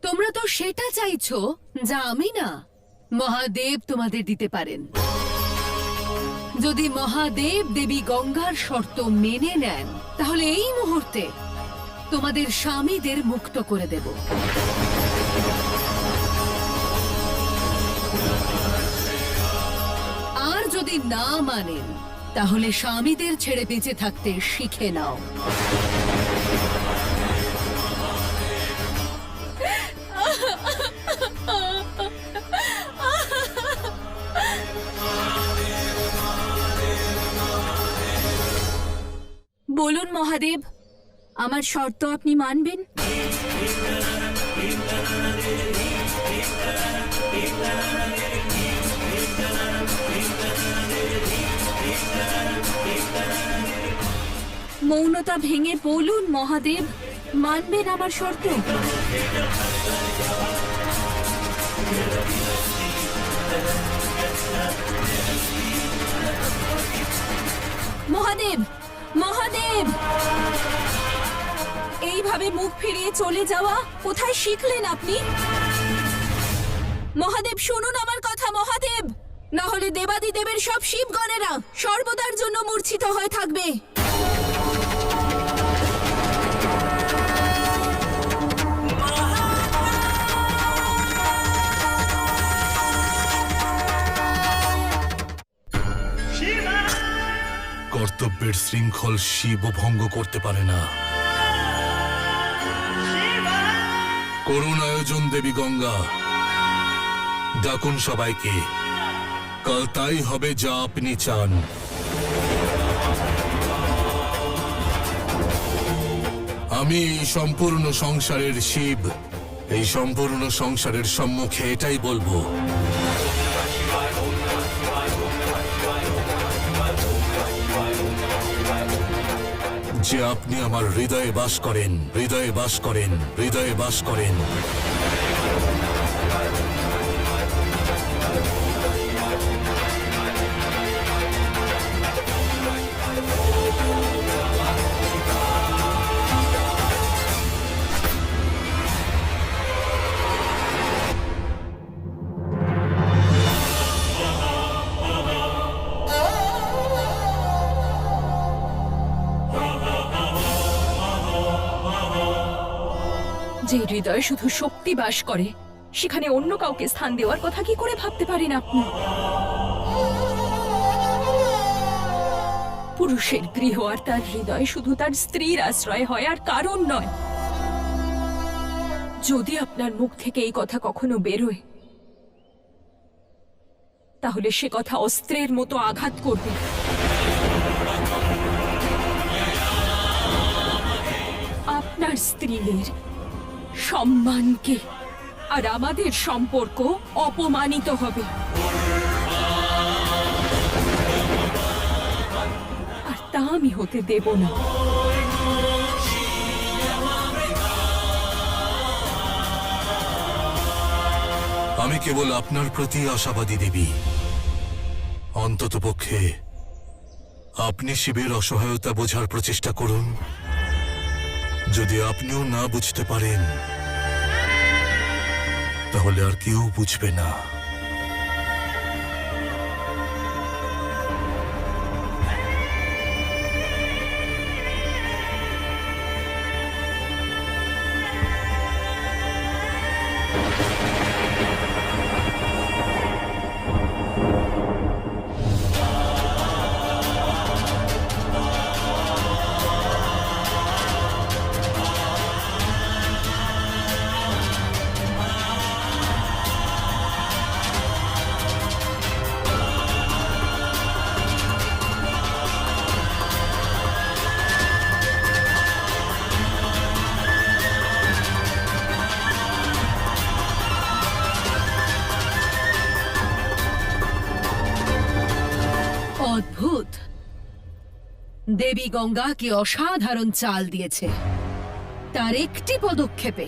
তোমরা তো সেটা চাইছো যা আমি না, মহাদেব তোমাদের দিতে পারেন। যদি মহাদেব দেবী গঙ্গার শর্ত মেনে নেন তাহলে এই মুহূর্তে তোমাদের স্বামীদের মুক্ত করে দেব। আর যদি না মানেন তাহলে স্বামীদের ছেড়ে বেঁচে থাকতে শিখে নাও। বলুন মহাদেব, আমার শর্ত আপনি মানবেন? মৌনতা ভেঙে বলুন মহাদেব, মানবেন আমার শর্ত? মহাদেব, মহাদেব, এইভাবে মুখ ফিরিয়ে চলে যাওয়া কোথায় শিখলেন আপনি? মহাদেব শুনুন আমার কথা মহাদেব, না হলে দেবাদিদেবের সব শিবগণেরা সর্বদার জন্য মূর্ছিত হয়ে থাকবে। কর্তব্যের শৃঙ্খল শিব ভঙ্গ করতে পারে না। করুণ আয়োজন দেবী গঙ্গা, ডাকুন সবাইকে, কাল তাই হবে যা আপনি চান। আমি এই সম্পূর্ণ সংসারের শিব, এই সম্পূর্ণ সংসারের সম্মুখে এটাই বলবো, যে আপনি আমার হৃদয়ে বাস করেন, হৃদয়ে বাস করেন, হৃদয়ে বাস করেন। যে হৃদয়ে শুধু শক্তি বাস করে সেখানে অন্য কাউকে স্থান দেওয়ার কথা কি করে ভাবতে পারেন আপনি? পুরুষের গৃহ আর তার হৃদয় শুধু তার স্ত্রীর আশ্রয় হয় আর কারণ নয়। যদি আপনার মুখ থেকে এই কথা কখনো বেরোয় তাহলে সে কথা অস্ত্রের মতো আঘাত করবে। আপনার স্ত্রীদের সম্মানকে আর আমাদের সম্পর্ক অপমানিত হবে, আর তা আমি হতে দেব না। আমি কেবল আপনার প্রতি আশাবাদী দেবী। অন্ততপক্ষে আপনি শিবের অসহায়তা বোঝার প্রচেষ্টা করুন। যদি আপনিও না বুঝতে পারেন তাহলে আর কেউ বুঝবে না। অদ্ভুত, দেবী গঙ্গা কি অসাধারণ চাল দিয়েছে। তার একটি পদক্ষেপে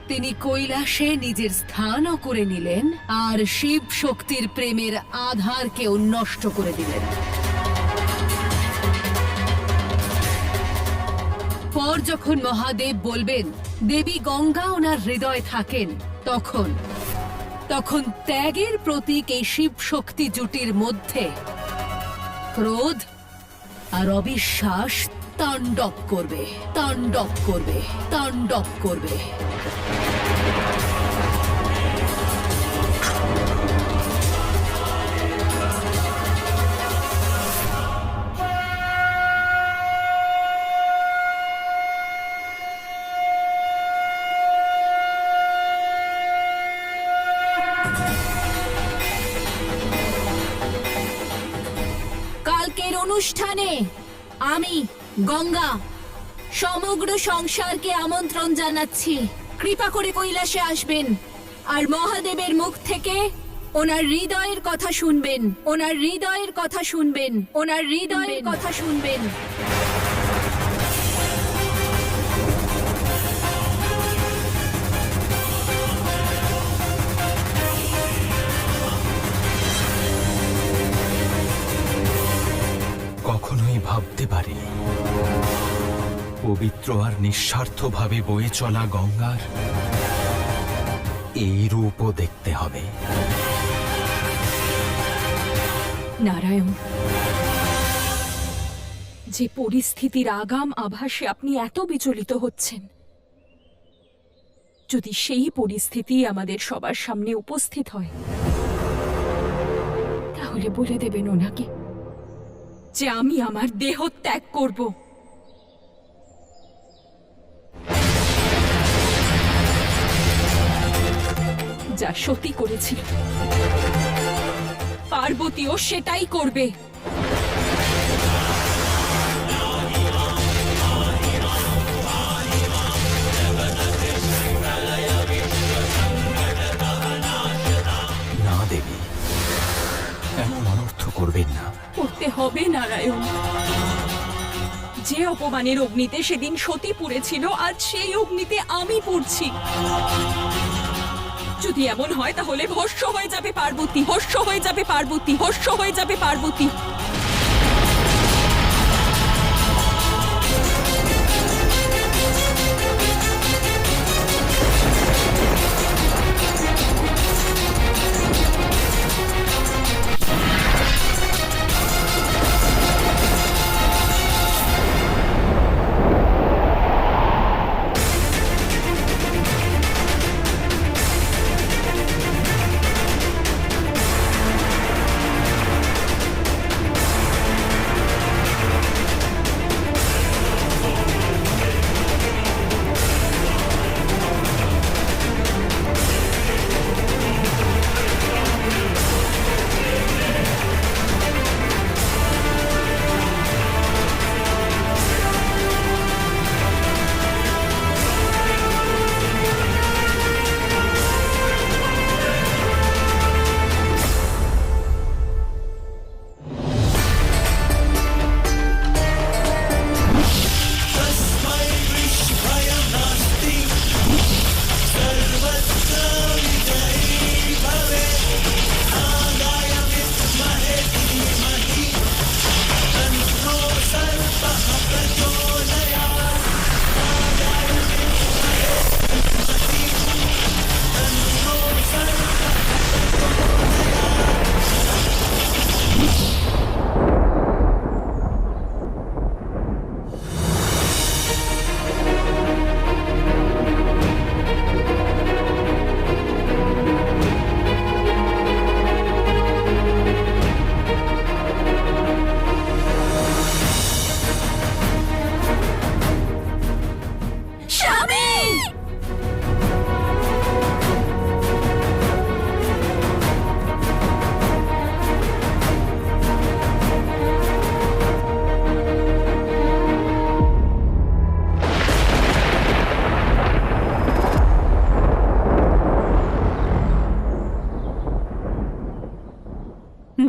তিনি কৈলাসে নিজের স্থানও করে নিলেন আর শিব শক্তির প্রেমের আধারকেও নষ্ট করে দিলেন। এরপর যখন মহাদেব বলবেন দেবী গঙ্গা ওনার হৃদয়ে থাকেন, তখন তখন ত্যাগের প্রতীক এই শিব শক্তি জুটির মধ্যে ক্রোধ আর অবিশ্বাস তাণ্ডব করবে, তাণ্ডব করবে, তাণ্ডব করবে। কালকের অনুষ্ঠানে আমি গঙ্গা সমগ্র সংসারকে আমন্ত্রণ জানাচ্ছি। কৃপা করে কৈলাসে আসবেন আর মহাদেবের মুখ থেকে ওনার হৃদয়ের কথা শুনবেন, ওনার হৃদয়ের কথা শুনবেন, ওনার হৃদয়ের কথা শুনবেন। কখনোই ভাবতে পারিনি পবিত্র আর নিঃস্বার্থভাবে বয়ে চলা গঙ্গার এই রূপও দেখতে হবে। নারায়ণ, যে পরিস্থিতির আগাম আভাসে আপনি এত বিচলিত হচ্ছেন, যদি সেই পরিস্থিতি আমাদের সবার সামনে উপস্থিত হয়, তাহলে বলে দেবেন ওনাকে যে আমি আমার দেহ ত্যাগ করব। যা সতী করেছিল, পার্বতীও সেটাই করবে। না দেবী, এমন অনর্থ করবেন না। করতে হবে নারায়ণ। যে অপমানের অগ্নিতে সেদিন সতী পুড়েছিল, আজ সেই অগ্নিতে আমি পুড়ছি। যদি এমন হয় তাহলে ভস্ম হয়ে যাবে পার্বতী, ভস্ম হয়ে যাবে পার্বতী, ভস্ম হয়ে যাবে পার্বতী।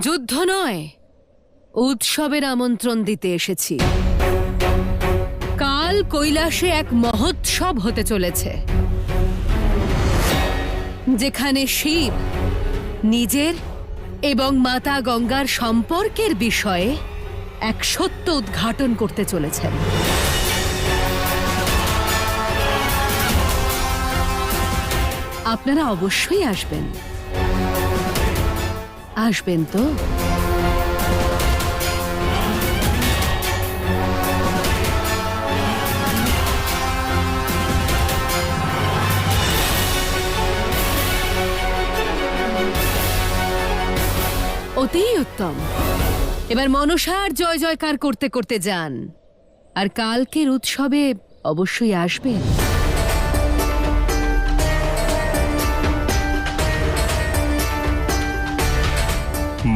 যুদ্ধ নয়, উৎসবের আমন্ত্রণ দিতে এসেছি। কাল কৈলাসে এক মহোৎসব হতে চলেছে, যেখানে শিব নিজের এবং মাতা গঙ্গার সম্পর্কের বিষয়ে এক সত্য উদ্ঘাটন করতে চলেছেন। আপনারা অবশ্যই আসবেন। আসবেন তো? অতি উত্তম। এবার মনসার জয় জয়কার করতে করতে যান, আর কালকের উৎসবে অবশ্যই আসবেন।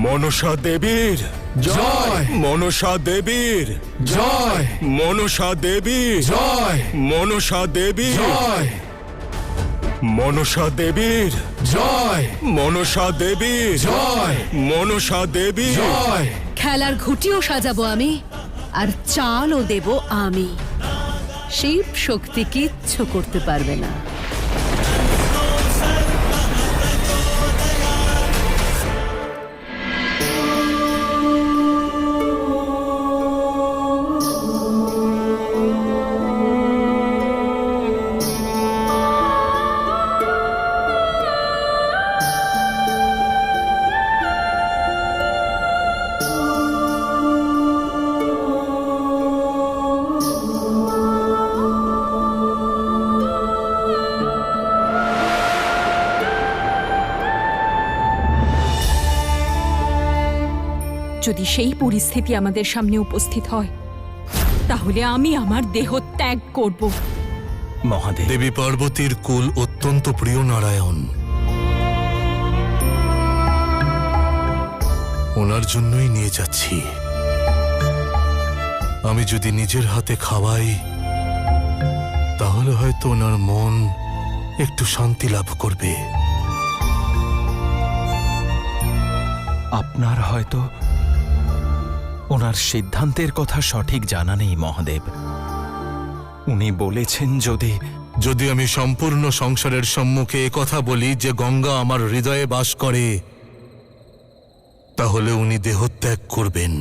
মনসা দেবীর জয়! মনসা দেবীর জয়! মনসা দেবীর জয়! মনসা দেবীর জয়! মনসা দেবীর জয়! মনসা দেবীর জয়! মনসা দেবীর জয়! খেলার ঘুটিও সাজাবো আমি, আর চালও দেব আমি। শিব শক্তি কিচ্ছু করতে পারবে না। যদি সেই পরিস্থিতি আমাদের সামনে উপস্থিত হয়, তাহলে আমি আমার দেহ ত্যাগ করব। মহাদেব, দেবী পার্বতীর কুল অত্যন্ত প্রিয় নারায়ণ। ওনার জন্যই নিয়ে যাচ্ছি। আমি যদি নিজের হাতে খাওয়াই, তাহলে হয়তো ওনার মন একটু শান্তি লাভ করবে। আপনার হয়তো ওনার সিদ্ধান্তের কথা সঠিক জানা নেই মহাদেব। উনি বলেছেন যদি আমি সম্পূর্ণ সংসারের সম্মুখে একথা বলি যে গঙ্গা আমার হৃদয়ে বাস করে, তাহলে উনি দেহত্যাগ করবেন।